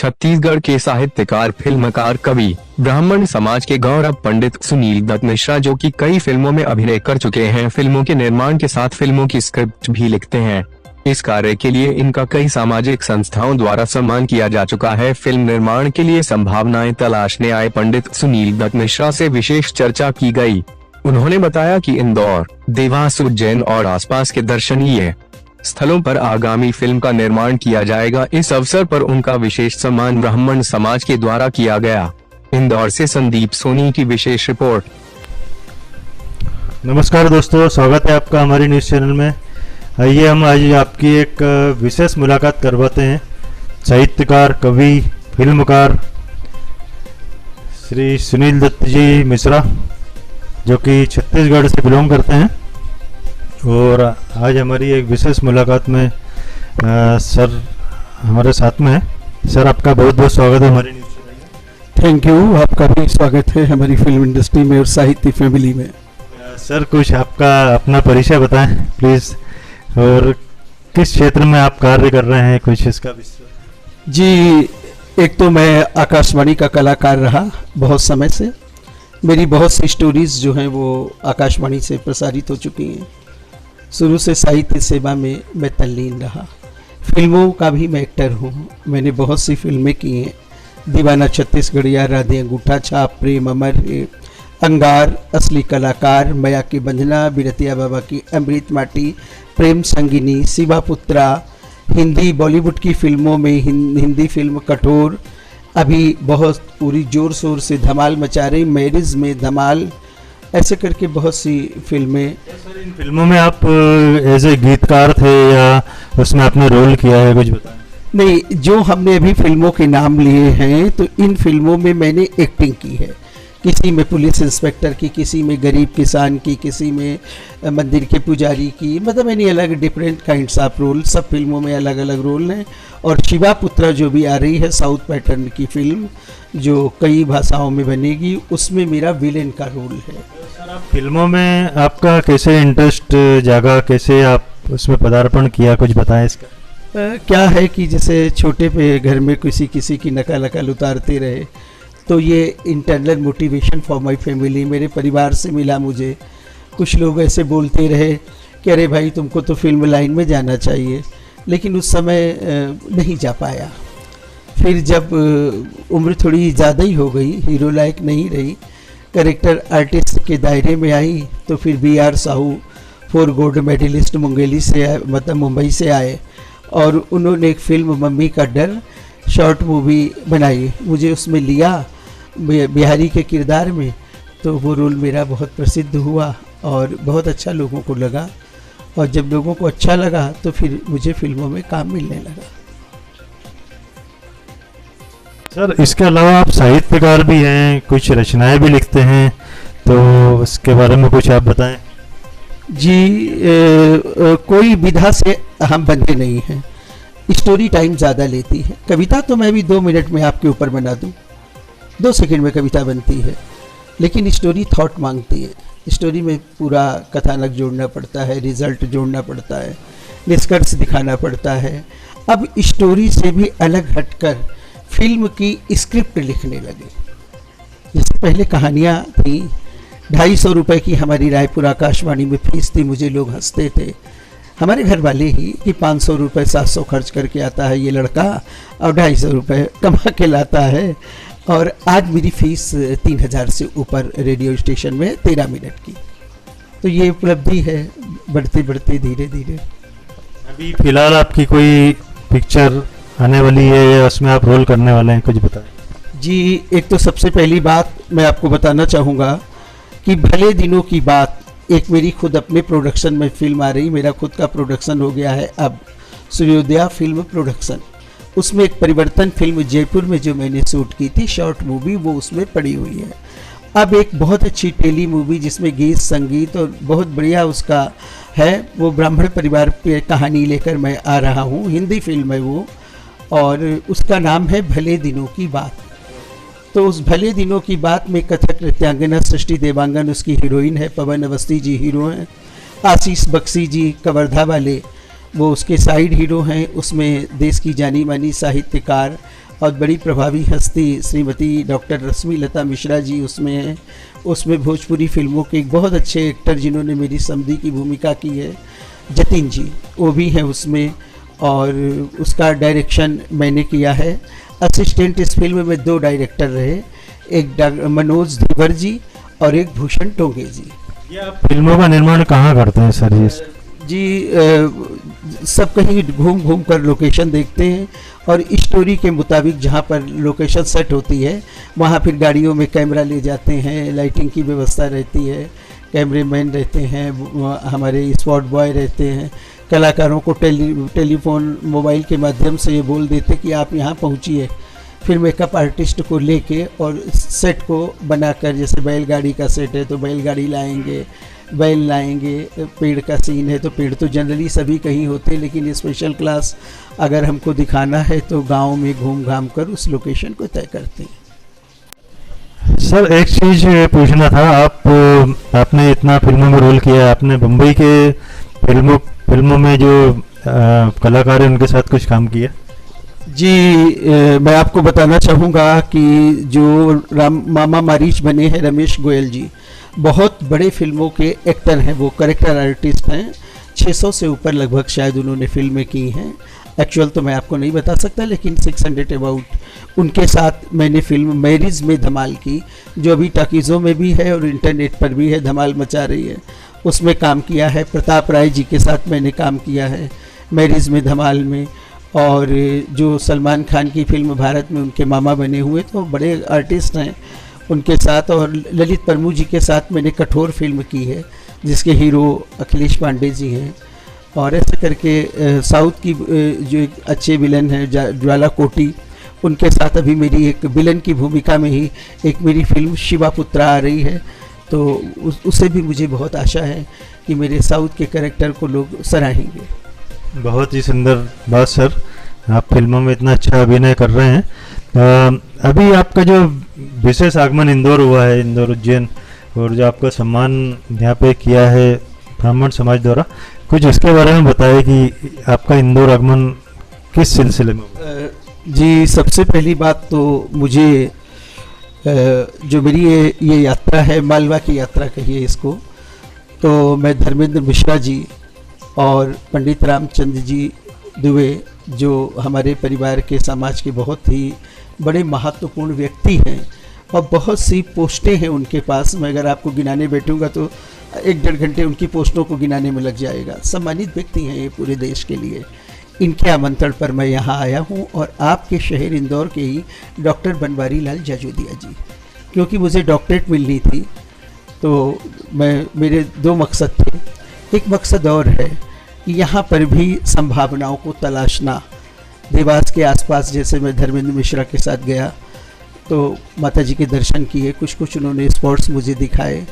छत्तीसगढ़ के साहित्यकार, फिल्मकार, कवि, ब्राह्मण समाज के गौरव पंडित सुनील दत्त मिश्रा, जो कि कई फिल्मों में अभिनय कर चुके हैं, फिल्मों के निर्माण के साथ फिल्मों की स्क्रिप्ट भी लिखते हैं। इस कार्य के लिए इनका कई सामाजिक संस्थाओं द्वारा सम्मान किया जा चुका है। फिल्म निर्माण के लिए संभावनाएं तलाशने आए पंडित सुनील दत्त मिश्रा से विशेष चर्चा की गई। उन्होंने बताया कि इंदौर, देवास, उज्जैन और आसपास के दर्शनीय स्थलों पर आगामी फिल्म का निर्माण किया जाएगा। इस अवसर पर उनका विशेष सम्मान ब्राह्मण समाज के द्वारा किया गया। इंदौर से संदीप सोनी की विशेष रिपोर्ट। नमस्कार दोस्तों, स्वागत है आपका हमारे न्यूज़ चैनल में। आइए हम आज आपकी एक विशेष मुलाकात करवाते हैं साहित्यकार, कवि, फिल्मकार श्री सुनील दत्त जी मिश्रा, जो कि छत्तीसगढ़ से बिलोंग करते हैं। और आज हमारी एक विशेष मुलाकात में सर हमारे साथ में है। सर, आपका बहुत बहुत स्वागत है हमारी न्यूज़ चैनल में। थैंक यू, आपका भी स्वागत है हमारी फिल्म इंडस्ट्री में और साहित्य फैमिली में। सर, कुछ आपका अपना परिचय बताएं प्लीज़, और किस क्षेत्र में आप कार्य कर रहे हैं, कुछ इसका विस्तार। जी, एक तो मैं आकाशवाणी का कलाकार रहा बहुत समय से। मेरी बहुत सी स्टोरीज जो हैं वो आकाशवाणी से प्रसारित हो चुकी हैं। शुरू से साहित्य सेवा में मैं तल्लीन रहा। फिल्मों का भी मैं एक्टर हूँ। मैंने बहुत सी फिल्में की हैं। दीवाना छत्तीसगढ़िया, राधे अंगूठा छाप, प्रेम अमर है, अंगार, असली कलाकार, मया की बंधना, बिरतिया बाबा की अमृत माटी, प्रेम संगिनी, शिवा पुत्रा, हिंदी बॉलीवुड की फिल्मों में हिंदी फिल्म कठोर अभी बहुत पूरी जोर शोर से धमाल मचा रही, मैरिज में धमाल, ऐसे करके बहुत सी फिल्में। सर, इन फिल्मों में आप एज ए गीतकार थे या उसमें आपने रोल किया है, कुछ बताएं। नहीं, जो हमने अभी फिल्मों के नाम लिए हैं तो इन फिल्मों में मैंने एक्टिंग की है। किसी में पुलिस इंस्पेक्टर की, किसी में गरीब किसान की, किसी में मंदिर के पुजारी की, मतलब मैंने अलग डिफरेंट काइंड्स ऑफ रोल, सब फिल्मों में अलग अलग रोल हैं। और शिवा पुत्रा जो भी आ रही है साउथ पैटर्न की फिल्म जो कई भाषाओं में बनेगी, उसमें मेरा विलेन का रोल है। सर, आप फिल्मों में आपका कैसे इंटरेस्ट जागा, कैसे आप उसमें पदार्पण किया, कुछ बताएं इसका। क्या है कि जैसे छोटे पे घर में किसी की नकल उतारते रहे, तो ये internal motivation for my family मेरे परिवार से मिला मुझे। कुछ लोग ऐसे बोलते रहे कि अरे भाई, तुमको तो फिल्म लाइन में जाना चाहिए, लेकिन उस समय नहीं जा पाया। फिर जब उम्र थोड़ी ज़्यादा ही हो गई, हीरो लायक नहीं रही, कैरेक्टर आर्टिस्ट के दायरे में आई, तो फिर BR Sahu 4 gold medalist Mungeli से मतलब मुंबई से आए और उन्होंने एक फिल्म मम्मी का डर शॉर्ट मूवी बनाई, मुझे उसमें लिया बिहारी के किरदार में। तो वो रोल मेरा बहुत प्रसिद्ध हुआ और बहुत अच्छा लोगों को लगा, और जब लोगों को अच्छा लगा तो फिर मुझे फिल्मों में काम मिलने लगा। सर, इसके अलावा आप साहित्यकार भी हैं, कुछ रचनाएं भी लिखते हैं, तो उसके बारे में कुछ आप बताएं। जी, कोई विधा से हम बंधे नहीं हैं। स्टोरी टाइम ज़्यादा लेती है। कविता तो मैं भी 2 मिनट में आपके ऊपर बना दूं, 2 सेकंड में कविता बनती है, लेकिन स्टोरी थॉट मांगती है। स्टोरी में पूरा कथानक जोड़ना पड़ता है, रिजल्ट जोड़ना पड़ता है, निष्कर्ष दिखाना पड़ता है। अब स्टोरी से भी अलग हटकर फिल्म की स्क्रिप्ट लिखने लगे। जैसे पहले कहानियाँ थी, 250 रुपये की हमारी रायपुर आकाशवाणी में फीस थी। मुझे लोग हंसते थे, हमारे घर वाले ही, कि 500 रुपये 700 खर्च करके आता है ये लड़का और 250 रुपये कमा के लाता है। और आज मेरी फीस 3000 से ऊपर रेडियो स्टेशन में 13 मिनट की। तो ये उपलब्धि है, बढ़ते बढ़ते धीरे धीरे। अभी फिलहाल आपकी कोई पिक्चर आने वाली है या उसमें आप रोल करने वाले हैं, कुछ बताएं। जी, एक तो सबसे पहली बात मैं आपको बताना चाहूँगा कि भले दिनों की बात, एक मेरी खुद अपने प्रोडक्शन में फिल्म आ रही, मेरा खुद का प्रोडक्शन हो गया है अब, सूर्योदया फिल्म प्रोडक्शन। उसमें एक परिवर्तन फिल्म जयपुर में जो मैंने शूट की थी शॉर्ट मूवी, वो उसमें पड़ी हुई है। अब एक बहुत अच्छी टेली मूवी जिसमें गीत संगीत और बहुत बढ़िया उसका है, वो ब्राह्मण परिवार पे कहानी लेकर मैं आ रहा हूँ। हिंदी फिल्म है वो, और उसका नाम है भले दिनों की बात। तो उस भले दिनों की बात में कथक नृत्यांगना सृष्टि देवांगन उसकी हीरोइन है, पवन अवस्थी जी हीरो हैं, आशीष बख्शी जी कवर्धा वाले वो उसके साइड हीरो हैं। उसमें देश की जानी मानी साहित्यकार और बड़ी प्रभावी हस्ती श्रीमती डॉक्टर रश्मि लता मिश्रा जी उसमें हैं। उसमें भोजपुरी फिल्मों के एक बहुत अच्छे एक्टर जिन्होंने मेरी समधी की भूमिका की है, जतिन जी, वो भी हैं उसमें, और उसका डायरेक्शन मैंने किया है। असिस्टेंट इस फिल्म में 2 डायरेक्टर रहे, एक मनोज धीवर जी और एक भूषण टोंगे जी। ये आप फिल्मों का निर्माण कहाँ करते हैं सर जी? सब कहीं घूम घूम कर लोकेशन देखते हैं और स्टोरी के मुताबिक जहाँ पर लोकेशन सेट होती है वहाँ फिर गाड़ियों में कैमरा ले जाते हैं, लाइटिंग की व्यवस्था रहती है, कैमरेमैन रहते हैं, हमारे स्पॉट बॉय रहते हैं, कलाकारों को टेलीफोन मोबाइल के माध्यम से ये बोल देते कि आप यहाँ पहुँचिए, फिर मेकअप आर्टिस्ट को लेके और सेट को बनाकर, जैसे बैलगाड़ी का सेट है तो बैलगाड़ी लाएंगे, बैल लाएंगे, पेड़ का सीन है तो पेड़ तो जनरली सभी कहीं होते हैं, लेकिन स्पेशल क्लास अगर हमको दिखाना है तो गांव में घूम घाम कर उस लोकेशन को तय करते हैं। सर एक चीज़ पूछना था, आपने इतना फिल्मों में रोल किया, आपने बम्बई के फिल्मों में जो कलाकार हैं उनके साथ कुछ काम किया? जी, मैं आपको बताना चाहूँगा कि जो मामा मारीच बने हैं रमेश गोयल जी, बहुत बड़े फिल्मों के एक्टर हैं, वो कैरेक्टर आर्टिस्ट हैं। 600 से ऊपर लगभग शायद उन्होंने फिल्में की हैं। एक्चुअल तो मैं आपको नहीं बता सकता, लेकिन 600 अबाउट उनके साथ मैंने फिल्म मैरिज में धमाल की, जो अभी टाकीज़ों में भी है और इंटरनेट पर भी है, धमाल मचा रही है, उसमें काम किया है। प्रताप राय जी के साथ मैंने काम किया है मैरिज में धमाल में। और जो सलमान खान की फिल्म भारत में उनके मामा बने हुए, तो बड़े आर्टिस्ट हैं उनके साथ। और ललित परमू जी के साथ मैंने कठोर फिल्म की है जिसके हीरो अखिलेश पांडे जी हैं। और ऐसे करके साउथ की जो एक अच्छे विलन हैं ज्वाला कोटी, उनके साथ अभी मेरी एक विलन की भूमिका में ही एक मेरी फिल्म शिवा पुत्रा आ रही है, तो उससे भी मुझे बहुत आशा है कि मेरे साउथ के कैरेक्टर को लोग सराहेंगे। बहुत ही सुंदर बात सर, आप फिल्मों में इतना अच्छा अभिनय कर रहे हैं। अभी आपका जो विशेष आगमन इंदौर हुआ है, इंदौर उज्जैन, और जो आपका सम्मान यहाँ पे किया है ब्राह्मण समाज द्वारा, कुछ इसके बारे में बताइए कि आपका इंदौर आगमन किस सिलसिले में हुआ? जी, सबसे पहली बात तो मुझे जो मेरी ये यात्रा है, मालवा की यात्रा कहिए इसको, तो मैं धर्मेंद्र मिश्रा जी और पंडित रामचंद्र जी दुबे, जो हमारे परिवार के समाज के बहुत ही बड़े महत्वपूर्ण व्यक्ति हैं और बहुत सी पोस्टें हैं उनके पास। मैं अगर आपको गिनाने बैठूंगा तो 1-1.5 घंटे उनकी पोस्टों को गिनाने में लग जाएगा। सम्मानित व्यक्ति हैं ये पूरे देश के लिए। इनके आमंत्रण पर मैं यहाँ आया हूँ, और आपके शहर इंदौर के ही डॉक्टर बनवारी लाल जाजोदिया जी, क्योंकि मुझे डॉक्टरेट मिलनी थी, तो मेरे 2 मकसद थे। एक मकसद और है कि यहाँ पर भी संभावनाओं को तलाशना। देवास के आसपास जैसे मैं धर्मेंद्र मिश्रा के साथ गया तो माता जी के दर्शन किए, कुछ उन्होंने स्पॉट्स मुझे दिखाए,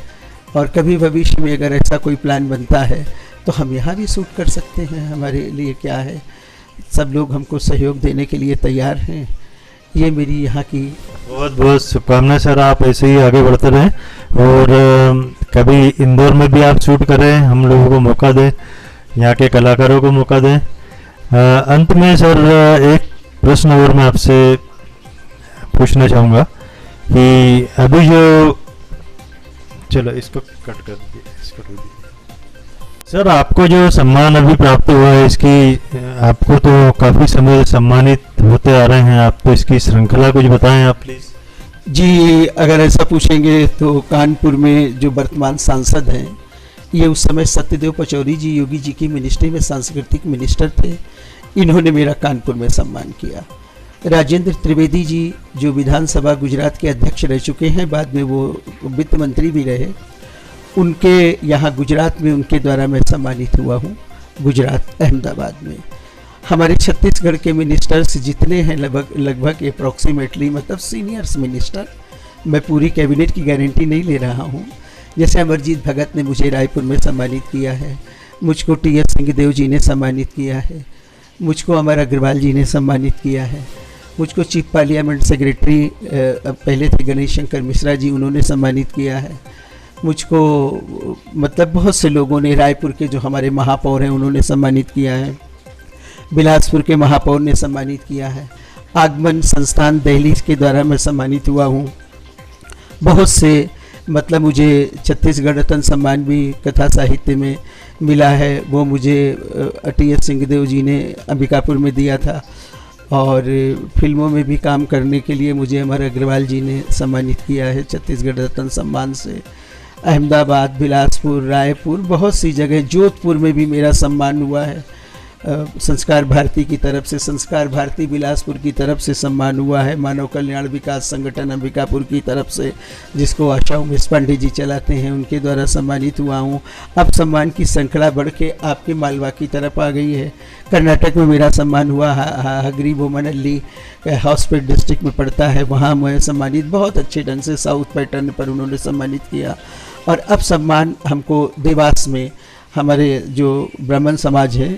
और कभी भविष्य में अगर ऐसा कोई प्लान बनता है तो हम यहाँ भी शूट कर सकते हैं। हमारे लिए क्या है, सब लोग हमको सहयोग देने के लिए तैयार हैं। ये मेरी यहाँ की बहुत बहुत शुभकामनाएं सर, आप ऐसे ही आगे बढ़ते रहें, और कभी इंदौर में भी आप शूट करें, हम लोगों को मौका दें, यहाँ के कलाकारों को मौका दें। अंत में सर एक प्रश्न और मैं आपसे पूछना चाहूँगा कि अभी जो, चलो इसको कट कर दीजिए। सर आपको जो सम्मान अभी प्राप्त हुआ है, इसकी आपको तो काफ़ी समय सम्मानित होते आ रहे हैं आप, तो इसकी श्रृंखला कुछ बताएं आप प्लीज़। जी, अगर ऐसा पूछेंगे तो कानपुर में जो वर्तमान सांसद हैं, ये उस समय सत्यदेव पचौरी जी योगी जी की मिनिस्ट्री में सांस्कृतिक मिनिस्टर थे, इन्होंने मेरा कानपुर में सम्मान किया। राजेंद्र त्रिवेदी जी जो विधानसभा गुजरात के अध्यक्ष रह चुके हैं, बाद में वो वित्त मंत्री भी रहे, उनके यहाँ गुजरात में उनके द्वारा मैं सम्मानित हुआ हूँ, गुजरात अहमदाबाद में। हमारे छत्तीसगढ़ के मिनिस्टर्स जितने हैं लगभग अप्रॉक्सीमेटली, मतलब सीनियर्स मिनिस्टर, मैं पूरी कैबिनेट की गारंटी नहीं ले रहा हूँ। जैसे अमरजीत भगत ने मुझे रायपुर में सम्मानित किया है, मुझको टी.एस. सिंहदेव जी ने सम्मानित किया है, मुझको अमर अग्रवाल जी ने सम्मानित किया है, मुझको चीफ पार्लियामेंट सेक्रेटरी पहले थे गणेश शंकर मिश्रा जी, उन्होंने सम्मानित किया है, मुझको मतलब बहुत से लोगों ने, रायपुर के जो हमारे महापौर हैं उन्होंने सम्मानित किया है, बिलासपुर के महापौर ने सम्मानित किया है। आगमन संस्थान दिल्ली के द्वारा मैं सम्मानित हुआ हूँ। बहुत से मतलब मुझे छत्तीसगढ़ रत्न सम्मान भी कथा साहित्य में मिला है, वो मुझे टी.एस. सिंहदेव जी ने अंबिकापुर में दिया था। और फिल्मों में भी काम करने के लिए मुझे अमर अग्रवाल जी ने सम्मानित किया है छत्तीसगढ़ रत्न सम्मान से। अहमदाबाद, बिलासपुर, रायपुर, बहुत सी जगह, जोधपुर में भी मेरा सम्मान हुआ है। संस्कार भारती की तरफ से, संस्कार भारती बिलासपुर की तरफ से सम्मान हुआ है। मानव कल्याण विकास संगठन अंबिकापुर की तरफ से, जिसको आशा उमेश पांडे जी चलाते हैं, उनके द्वारा सम्मानित हुआ हूँ। अब सम्मान की श्रृंखला बढ़ के आपके मालवा की तरफ आ गई है। कर्नाटक में मेरा सम्मान हुआ, हगरी बोमनल्ली हॉस्पिटल डिस्ट्रिक्ट में पड़ता है, वहाँ मैं सम्मानित बहुत अच्छे ढंग से साउथ पैटर्न पर उन्होंने सम्मानित किया। और अब सम्मान हमको देवास में हमारे जो ब्राह्मण समाज है,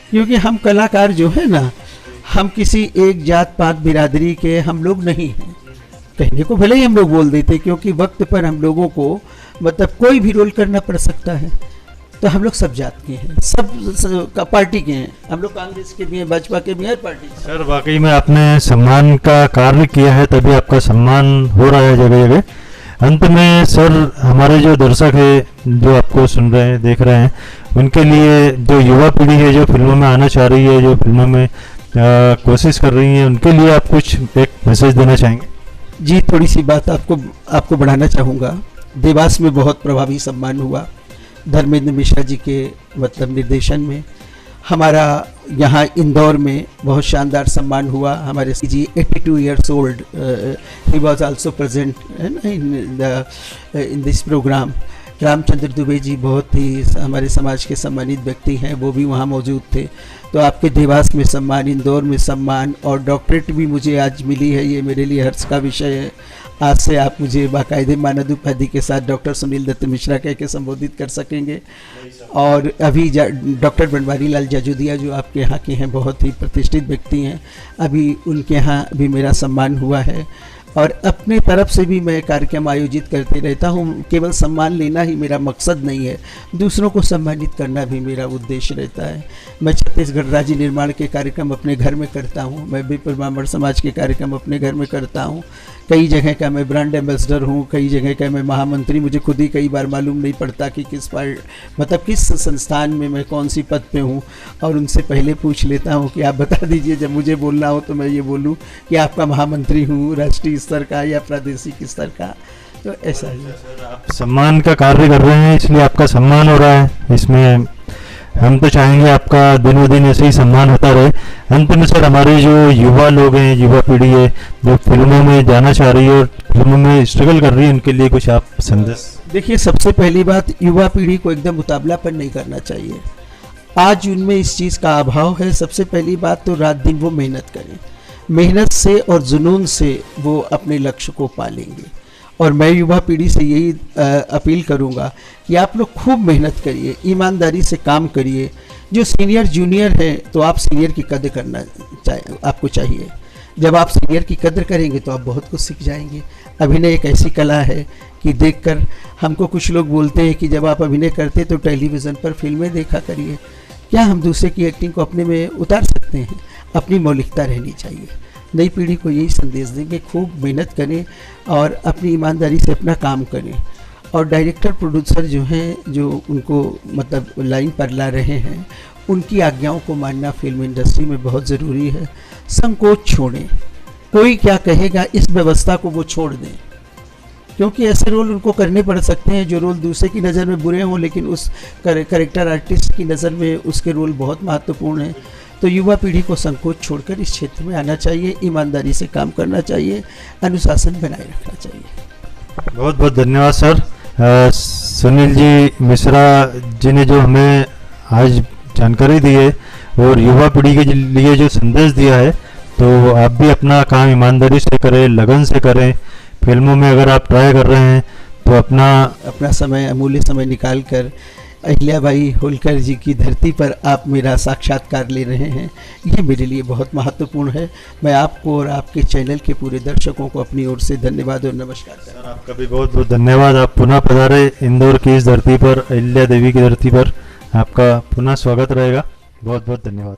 क्योंकि हम कलाकार जो है ना, हम किसी एक जात पात बिरादरी के हम लोग नहीं हैं। कहने को भले ही हम लोग बोल देते, क्योंकि वक्त पर हम लोगों को मतलब कोई भी रोल करना पड़ सकता है। तो हम लोग सब जात के हैं, सब पार्टी के हैं, हम लोग कांग्रेस के भी हैं, भाजपा के भी हैं, हर पार्टी के। सर वाकई में आपने सम्मान का कार्य किया है, तभी आपका सम्मान हो रहा है जगह जगह। अंत में सर, हमारे जो दर्शक है, जो आपको सुन रहे हैं, देख रहे हैं, उनके लिए, जो युवा पीढ़ी है जो फिल्मों में आना चाह रही है, जो फिल्मों में कोशिश कर रही है, उनके लिए आप कुछ एक मैसेज देना चाहेंगे? जी, थोड़ी सी बात आपको बढ़ाना चाहूँगा। देवास में बहुत प्रभावी सम्मान हुआ धर्मेंद्र मिश्रा जी के मतलब निर्देशन में। हमारा यहाँ इंदौर में बहुत शानदार सम्मान हुआ। हमारे जी 82 years old, he was also present in this programme. Ramchandra Dubey ji बहुत ही हमारे समाज के सम्मानित व्यक्ति हैं, वो भी वहाँ मौजूद थे। तो आपके देवास में सम्मान, इंदौर में सम्मान, और डॉक्टरेट भी मुझे आज मिली है, ये मेरे लिए हर्ष का विषय है। आज से आप मुझे बाकायदे मानद उपाधि के साथ डॉक्टर सुनील दत्त मिश्रा कह के संबोधित कर सकेंगे। और अभी डॉक्टर बनवारी लाल जाजूदिया जो आपके यहाँ के हैं, बहुत ही प्रतिष्ठित व्यक्ति हैं, अभी उनके यहाँ भी मेरा सम्मान हुआ है। और अपने तरफ से भी मैं कार्यक्रम आयोजित करते रहता हूँ। केवल सम्मान लेना ही मेरा मकसद नहीं है, दूसरों को सम्मानित करना भी मेरा उद्देश्य रहता है। मैं छत्तीसगढ़ राज्य निर्माण के कार्यक्रम अपने घर में करता हूँ, मैं भी ब्राह्मण समाज के कार्यक्रम अपने घर में करता हूँ। कई जगह का मैं ब्रांड एम्बेसडर हूँ, कई जगह का मैं महामंत्री, मुझे खुद ही कई बार मालूम नहीं पड़ता कि किस संस्थान में मैं कौन सी पद पे हूँ। और उनसे पहले पूछ लेता हूँ कि आप बता दीजिए, जब मुझे बोलना हो तो मैं ये बोलूँ कि आपका महामंत्री हूँ, राष्ट्रीय स्तर का या प्रादेशिक स्तर का। तो ऐसा ही आप सम्मान का कार्य कर रहे हैं, इसलिए आपका सम्मान हो रहा है। इसमें हम तो चाहेंगे आपका दिनों दिन ऐसे ही सम्मान होता रहे। अंत में सर, हमारे जो युवा लोग हैं, युवा पीढ़ी है जो फिल्मों में जाना चाह रही है और फिल्मों में स्ट्रगल कर रही है, उनके लिए कुछ आप संदेश? देखिए, सबसे पहली बात, युवा पीढ़ी को एकदम मुकाबलापन नहीं करना चाहिए। आज उनमें इस चीज़ का अभाव है। सबसे पहली बात तो रात दिन वो मेहनत करें, मेहनत से और जुनून से वो अपने लक्ष्य को पालेंगे। और मैं युवा पीढ़ी से यही अपील करूंगा कि आप लोग खूब मेहनत करिए, ईमानदारी से काम करिए। जो सीनियर जूनियर है, तो आप सीनियर की कदर करना आपको चाहिए। जब आप सीनियर की कदर करेंगे तो आप बहुत कुछ सीख जाएंगे। अभिनय एक ऐसी कला है कि देखकर हमको कुछ लोग बोलते हैं कि जब आप अभिनय करते तो टेलीविज़न पर फिल्में देखा करिए। क्या हम दूसरे की एक्टिंग को अपने में उतार सकते हैं? अपनी मौलिकता रहनी चाहिए। नई पीढ़ी को यही संदेश देंगे, खूब मेहनत करें और अपनी ईमानदारी से अपना काम करें। और डायरेक्टर प्रोड्यूसर जो हैं, जो उनको मतलब लाइन पर ला रहे हैं, उनकी आज्ञाओं को मानना फिल्म इंडस्ट्री में बहुत ज़रूरी है। संकोच छोड़ें, कोई क्या कहेगा इस व्यवस्था को वो छोड़ दें, क्योंकि ऐसे रोल उनको करने पड़ सकते हैं जो रोल दूसरे की नज़र में बुरे हों, लेकिन उस करेक्टर आर्टिस्ट की नज़र में उसके रोल बहुत महत्वपूर्ण हैं। तो युवा पीढ़ी को संकोच छोड़कर इस क्षेत्र में आना चाहिए, ईमानदारी से काम करना चाहिए, अनुशासन बनाए रखना चाहिए। बहुत बहुत धन्यवाद सर। सुनील जी मिश्रा जी ने जो हमें आज जानकारी दी है और युवा पीढ़ी के लिए जो संदेश दिया है, तो आप भी अपना काम ईमानदारी से करें, लगन से करें। फिल्मों में अगर आप ट्राई कर रहे हैं तो अपना समय, अमूल्य समय निकाल कर अहिल्याबाई होलकर जी की धरती पर आप मेरा साक्षात्कार ले रहे हैं, ये मेरे लिए बहुत महत्वपूर्ण है। मैं आपको और आपके चैनल के पूरे दर्शकों को अपनी ओर से धन्यवाद और नमस्कार करता हूं। आपका भी बहुत बहुत धन्यवाद। आप पुनः पधारे इंदौर की इस धरती पर, अहिल्या देवी की धरती पर। आपका पुनः स्वागत रहेगा। बहुत बहुत धन्यवाद।